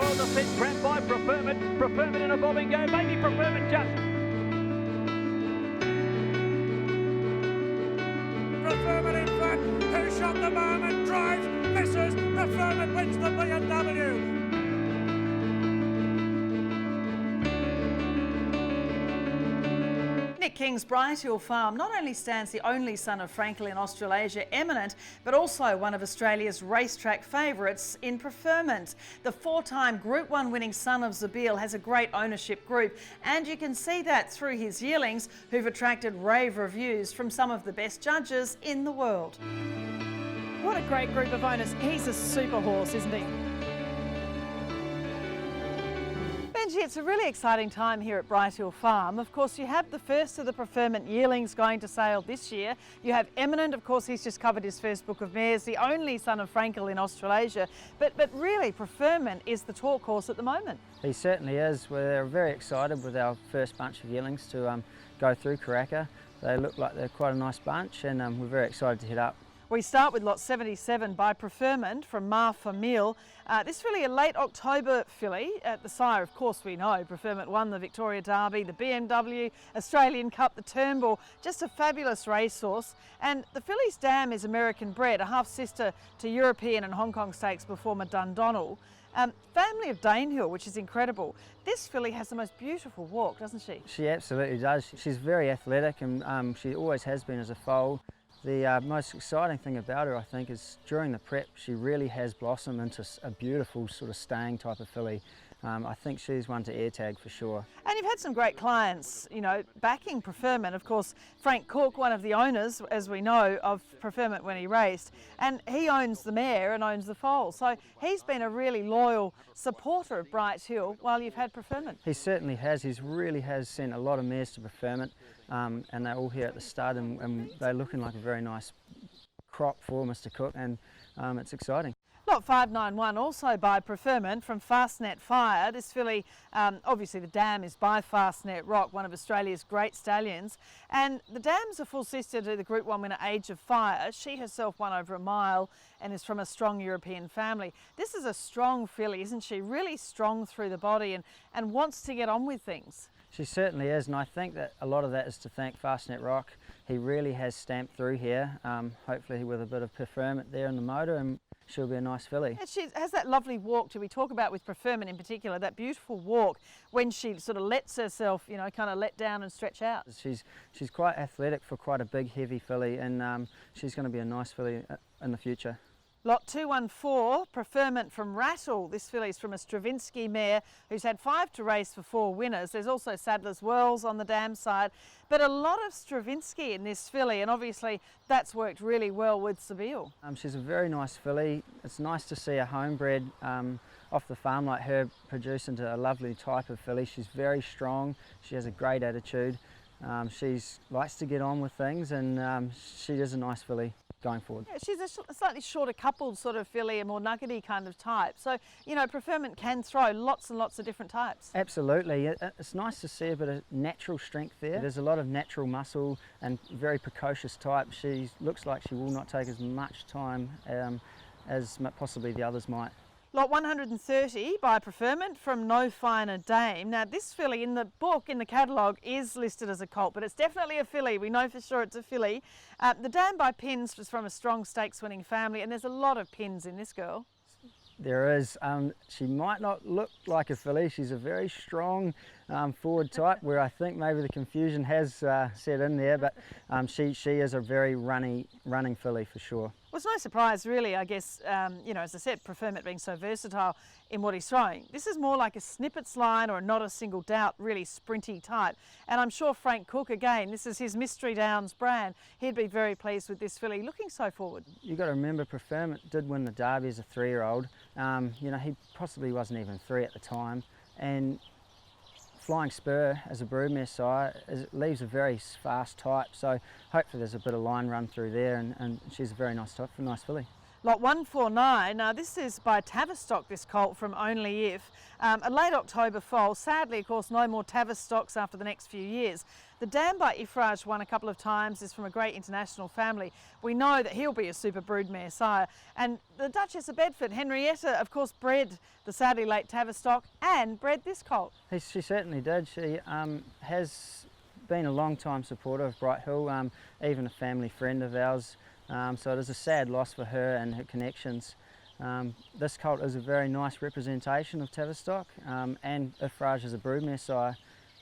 well defended, grabbed by Preferment. Preferment in a bobbing go, maybe Preferment just. Preferment in front, who shot the moment, drives, misses, Preferment wins the BMW. Nick King's Brighthill farm not only stands the only son of Franklin in Australasia eminent, but also one of Australia's racetrack favourites in Preferment. The four-time Group 1 winning son of Zabeel has a great ownership group, and you can see that through his yearlings, who've attracted rave reviews from some of the best judges in the world. What a great group of owners. He's a super horse, isn't he? Benji, it's a really exciting time here at Brighthill Farm. Of course, you have the first of the Preferment yearlings going to sale this year. You have Eminent, of course, he's just covered his first book of mares, the only son of Frankel in Australasia. But really, Preferment is the talk horse at the moment. He certainly is. We're very excited with our first bunch of yearlings to go through Karaka. They look like they're quite a nice bunch, and we're very excited to head up. We start with lot 77 by Preferment from Ma Famille. This filly, a late October filly. The sire, of course, we know. Preferment won the Victoria Derby, the BMW, Australian Cup, the Turnbull. Just a fabulous racehorse. And the filly's dam is American bred, a half-sister to European and Hong Kong stakes performer Dundonald. Family of Danehill, which is incredible. This filly has the most beautiful walk, doesn't she? She absolutely does. She's very athletic, and she always has been as a foal. The most exciting thing about her, I think, is during the prep she really has blossomed into a beautiful sort of staying type of filly. I think she's one to air tag for sure. And you've had some great clients, you know, backing Preferment. Of course, Frank Cook, one of the owners, as we know, of Preferment when he raced, and he owns the mare and owns the foal. So he's been a really loyal supporter of Brighthill while you've had Preferment. He certainly has. He really has sent a lot of mares to Preferment, and they're all here at the stud, and they're looking like a very nice crop for Mr. Cook, and it's exciting. Lot 591 also by Preferment from Fastnet Fire. This filly, obviously the dam is by Fastnet Rock, one of Australia's great stallions. And the dam's a full sister to the Group 1 winner Age of Fire. She herself won over a mile and is from a strong European family. This is a strong filly, isn't she? Really strong through the body and wants to get on with things. She certainly is, and I think that a lot of that is to thank Fastnet Rock. He really has stamped through here, hopefully with a bit of Preferment there in the motor, and she'll be a nice filly. And she has that lovely walk we talk about with Preferment in particular, that beautiful walk when she sort of lets herself, you know, kind of let down and stretch out. She's quite athletic for quite a big, heavy filly, and she's going to be a nice filly in the future. Lot 214, Preferment from Rattle. This filly's from a Stravinsky mare who's had 5 to race for 4 winners. There's also Sadler's Wells on the dam side, but a lot of Stravinsky in this filly, and obviously that's worked really well with Zabeel. She's a very nice filly. It's nice to see a homebred off the farm like her produce into a lovely type of filly. She's very strong. She has a great attitude. She likes to get on with things, and she is a nice filly going forward. Yeah, she's a slightly shorter coupled sort of filly, a more nuggety kind of type. So, you know, Preferment can throw lots and lots of different types. Absolutely. It's nice to see a bit of natural strength there. There's a lot of natural muscle and very precocious type. She looks like she will not take as much time as possibly the others might. Lot 130 by Preferment from No Finer Dame. Now this filly in the book, in the catalogue, is listed as a colt, but it's definitely a filly. We know for sure it's a filly. The dam by Pins was from a strong stakes winning family, and there's a lot of pins in this girl. There is. She might not look like a filly. She's a very strong forward type, where I think maybe the confusion has set in there, but she is a very running filly for sure. Well, it's no surprise really, I guess, you know, as I said, Preferment being so versatile in what he's throwing. This is more like a snippets line or a not a single doubt, really sprinty type. And I'm sure Frank Cook, again, this is his Mystery Downs brand, he'd be very pleased with this filly, looking so forward. You've got to remember, Preferment did win the Derby as a 3-year-old. You know, he possibly wasn't even 3 at the time. And Flying Spur as a broodmare sire leaves a very fast type, so hopefully there's a bit of line run through there, and she's a very nice type, nice filly. Lot 149, now this is by Tavistock, this colt from Only If. A late October foal. Sadly, of course, no more Tavistocks after the next few years. The dam by Ifraj won a couple of times, is from a great international family. We know that he'll be a super broodmare sire. And the Duchess of Bedford, Henrietta, of course, bred the sadly late Tavistock and bred this colt. She certainly did. She has been a long time supporter of Brighthill, even a family friend of ours. So it is a sad loss for her and her connections. This colt is a very nice representation of Tavistock, and Ifraj is a broodmare sire.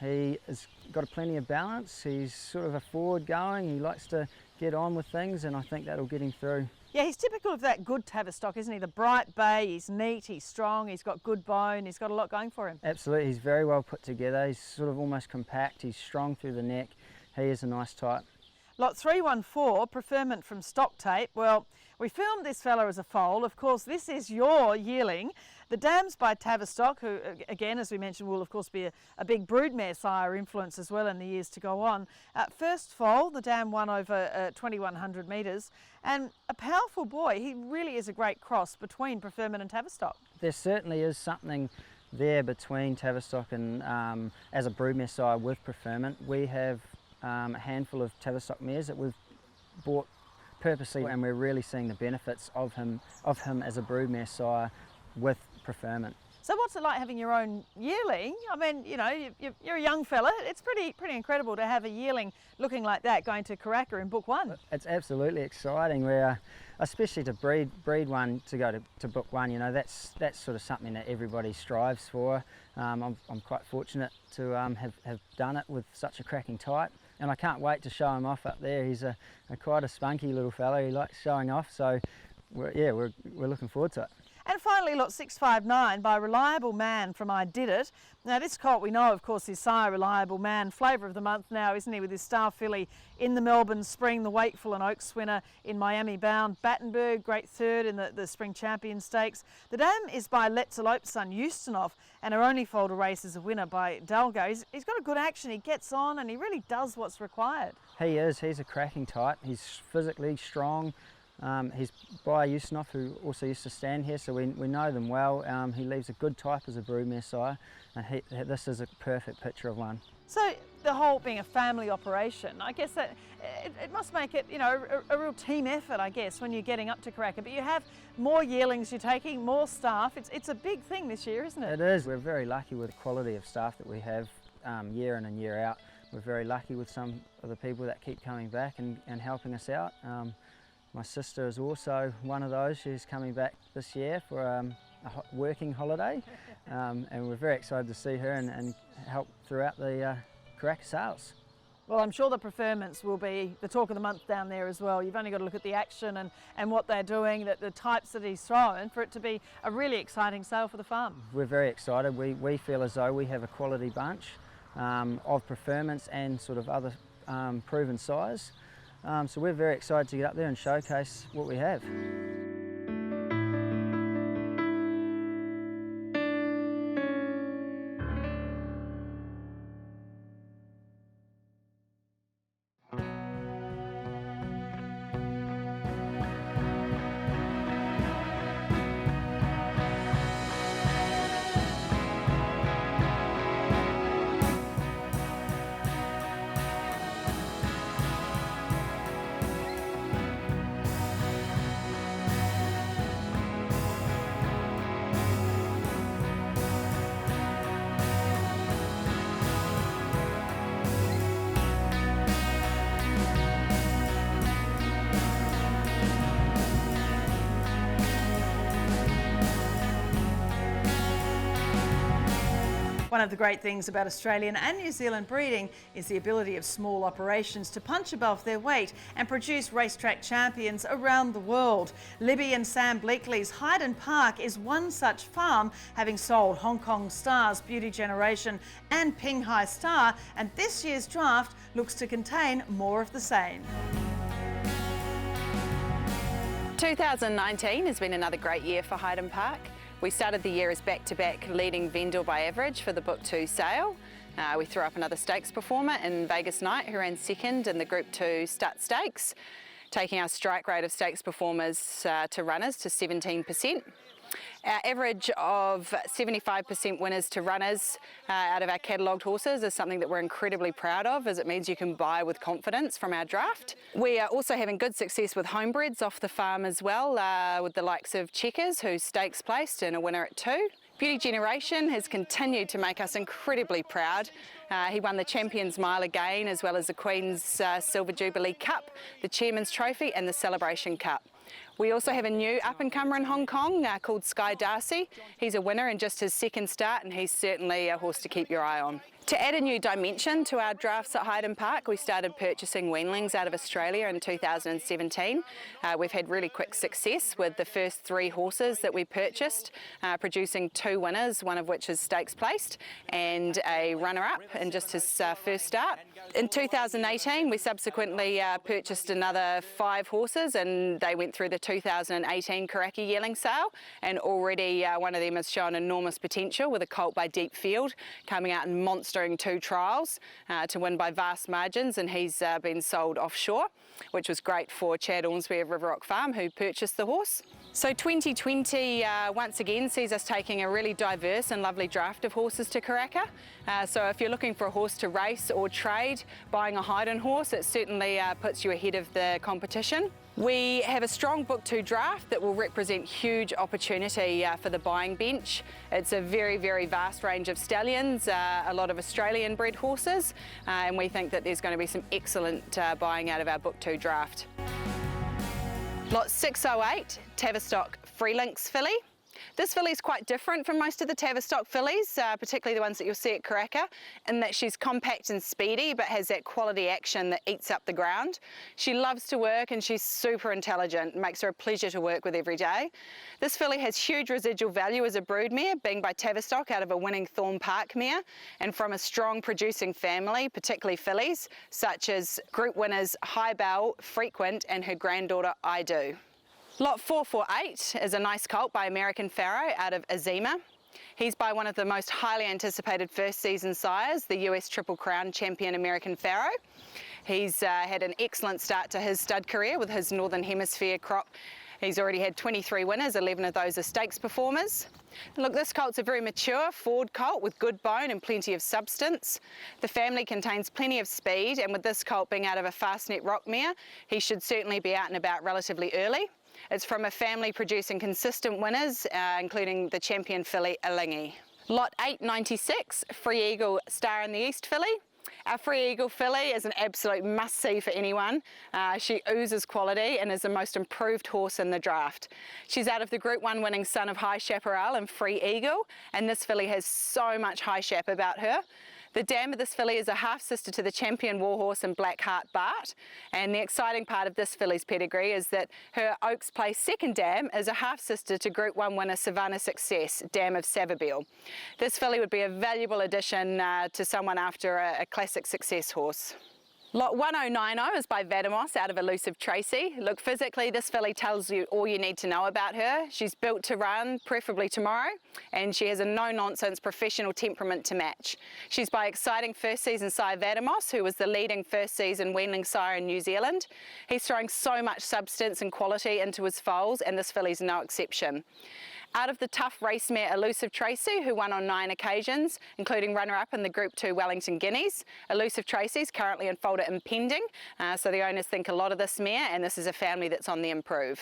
He has got plenty of balance. He's sort of a forward going. He likes to get on with things, and I think that'll get him through. Yeah, he's typical of that good Tavistock, isn't he? The bright bay, he's neat, he's strong, he's got good bone, he's got a lot going for him. Absolutely, he's very well put together. He's sort of almost compact. He's strong through the neck. He is a nice type. Lot 314, Preferment from Stock Tape. Well, we filmed this fella as a foal. Of course, this is your yearling. The dam's by Tavistock, who, again, as we mentioned, will of course be a big broodmare sire influence as well in the years to go on. First foal, the dam won over 2,100 metres, and a powerful boy. He really is a great cross between Preferment and Tavistock. There certainly is something there between Tavistock and as a broodmare sire with Preferment. We have a handful of Tavistock mares that we've bought purposely, and we're really seeing the benefits of him as a broodmare sire with Preferment. So what's it like having your own yearling? I mean, you know, you're a young fella. It's pretty incredible to have a yearling looking like that going to Karaka in Book 1. It's absolutely exciting. We're especially to breed one to go to Book 1. You know, that's sort of something that everybody strives for. I'm quite fortunate to have done it with such a cracking type, and I can't wait to show him off up there. He's quite a spunky little fella. He likes showing off, so we're looking forward to it. And finally, lot 659 by Reliable Man from I Did It. Now this colt we know, of course, is sire Reliable Man, flavour of the month now, isn't he, with his star filly in the Melbourne Spring, the Wakeful and Oaks winner in Miami Bound, Battenberg, great third in the Spring Champion Stakes. The dam is by Letzelope's son Eustonov, and her only foal to race is a winner by Dalgo. He's got a good action, he gets on, and he really does what's required. He's a cracking type. He's physically strong. He's by Eustonov, who also used to stand here, so we know them well. He leaves a good type as a broodmare sire, and this is a perfect picture of one. So the whole being a family operation, I guess that it must make it, you know, a real team effort, I guess, when you're getting up to Karaka. But you have more yearlings you're taking, more staff. It's a big thing this year, isn't it? It is. We're very lucky with the quality of staff that we have year in and year out. We're very lucky with some of the people that keep coming back and helping us out. My sister is also one of those. She's coming back this year for a working holiday, and we're very excited to see her and help throughout the Karaka sales. Well, I'm sure the Preferments will be the talk of the month down there as well. You've only got to look at the action and what they're doing, the types that he's throwing, for it to be a really exciting sale for the farm. We're very excited. We feel as though we have a quality bunch of Preferments and sort of other proven sires. So we're very excited to get up there and showcase what we have. One of the great things about Australian and New Zealand breeding is the ability of small operations to punch above their weight and produce racetrack champions around the world. Libby and Sam Bleakley's Highden Park is one such farm, having sold Hong Kong Stars, Beauty Generation and Pinghai Star, and this year's draft looks to contain more of the same. 2019 has been another great year for Highden Park. We started the year as back-to-back leading vendor by average for the Book 2 sale. We threw up another stakes performer in Vegas Night, who ran second in the Group 2 Stud Stakes. taking our strike rate of stakes performers to runners to 17%. Our average of 75% winners to runners out of our catalogued horses is something that we're incredibly proud of, as it means you can buy with confidence from our draft. We are also having good success with homebreds off the farm as well, with the likes of Checkers, who's stakes placed and a winner at 2. Beauty Generation has continued to make us incredibly proud. He won the Champions Mile again, as well as the Queen's Silver Jubilee Cup, the Chairman's Trophy and the Celebration Cup. We also have a new up-and-comer in Hong Kong called Sky Darcy. He's a winner in just his second start, and he's certainly a horse to keep your eye on. To add a new dimension to our drafts at Highden Park, we started purchasing weanlings out of Australia in 2017. We've had really quick success with the first 3 horses that we purchased, producing 2 winners, one of which is stakes placed, and a runner-up in just his first start. In 2018, we subsequently purchased another 5 horses, and they went through the 2018 Karaka Yearling sale, and already one of them has shown enormous potential with a colt by Deep Field coming out in monster 2 trials to win by vast margins, and he's been sold offshore, which was great for Chad Ormsby of River Rock Farm, who purchased the horse. So 2020 once again sees us taking a really diverse and lovely draft of horses to Karaka. So if you're looking for a horse to race or trade, buying a Highden horse, it certainly puts you ahead of the competition. We have a strong Book 2 draft that will represent huge opportunity for the buying bench. It's a very, very vast range of stallions, a lot of Australian bred horses, and we think that there's going to be some excellent buying out of our Book 2 draft. Lot 608, Tavistock Freelinks filly. This filly is quite different from most of the Tavistock fillies, particularly the ones that you'll see at Karaka, in that she's compact and speedy but has that quality action that eats up the ground. She loves to work and she's super intelligent. It makes her a pleasure to work with every day. This filly has huge residual value as a broodmare, being by Tavistock out of a winning Thorne Park mare and from a strong producing family, particularly fillies, such as group winners High Bell, Frequent and her granddaughter I Do. Lot 448 is a nice colt by American Pharoah out of Azima. He's by one of the most highly anticipated first season sires, the US Triple Crown champion American Pharoah. He's had an excellent start to his stud career with his Northern Hemisphere crop. He's already had 23 winners, 11 of those are stakes performers. Look, this colt's a very mature forward colt with good bone and plenty of substance. The family contains plenty of speed, and with this colt being out of a Fastnet Rock mare, he should certainly be out and about relatively early. It's from a family producing consistent winners, including the champion filly Yearling. Lot 896, Free Eagle Star in the East filly. Our Free Eagle filly is an absolute must-see for anyone. She oozes quality and is the most improved horse in the draft. She's out of the Group 1 winning son of High Chaparral and Free Eagle, and this filly has so much High Chap about her. The dam of this filly is a half-sister to the champion warhorse and Black Heart Bart, and the exciting part of this filly's pedigree is that her Oaks Place second dam is a half-sister to Group 1 winner Savannah Success, dam of Savabeel. This filly would be a valuable addition to someone after a classic success horse. Lot 1090 is by Vadamos out of Elusive Tracy. Look, physically this filly tells you all you need to know about her. She's built to run, preferably tomorrow, and she has a no-nonsense professional temperament to match. She's by exciting first season sire Vadamos, who was the leading first season weanling sire in New Zealand. He's throwing so much substance and quality into his foals, and this filly's no exception. Out of the tough race mare Elusive Tracy, who won on 9 occasions, including runner-up in the Group 2 Wellington Guineas. Elusive Tracy's currently in foal at Impending, so the owners think a lot of this mare, and this is a family that's on the improve.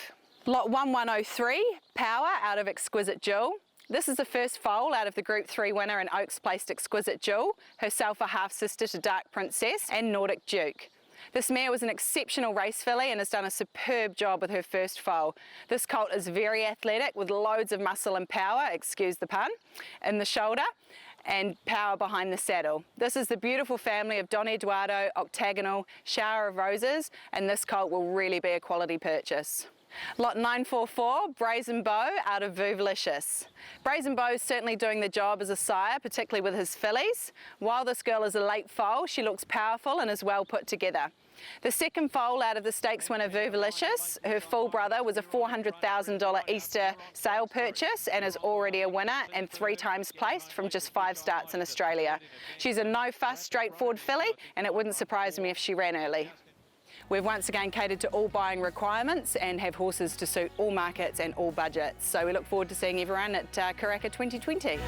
Lot 1103, Power out of Exquisite Jewel. This is the first foal out of the Group 3 winner and Oaks Placed Exquisite Jewel, herself a half-sister to Dark Princess and Nordic Duke. This mare was an exceptional race filly and has done a superb job with her first foal. This colt is very athletic with loads of muscle and power, excuse the pun, in the shoulder and power behind the saddle. This is the beautiful family of Don Eduardo, Octagonal, Shower of Roses, and this colt will really be a quality purchase. Lot 944, Brazen Bow out of Vuvalicious. Brazen Bow is certainly doing the job as a sire, particularly with his fillies. While this girl is a late foal, she looks powerful and is well put together. The second foal out of the stakes winner Vuvalicious, her full brother was a $400,000 Easter sale purchase and is already a winner and 3 times placed from just 5 starts in Australia. She's a no-fuss, straightforward filly, and it wouldn't surprise me if she ran early. We've once again catered to all buying requirements and have horses to suit all markets and all budgets. So we look forward to seeing everyone at Karaka 2020.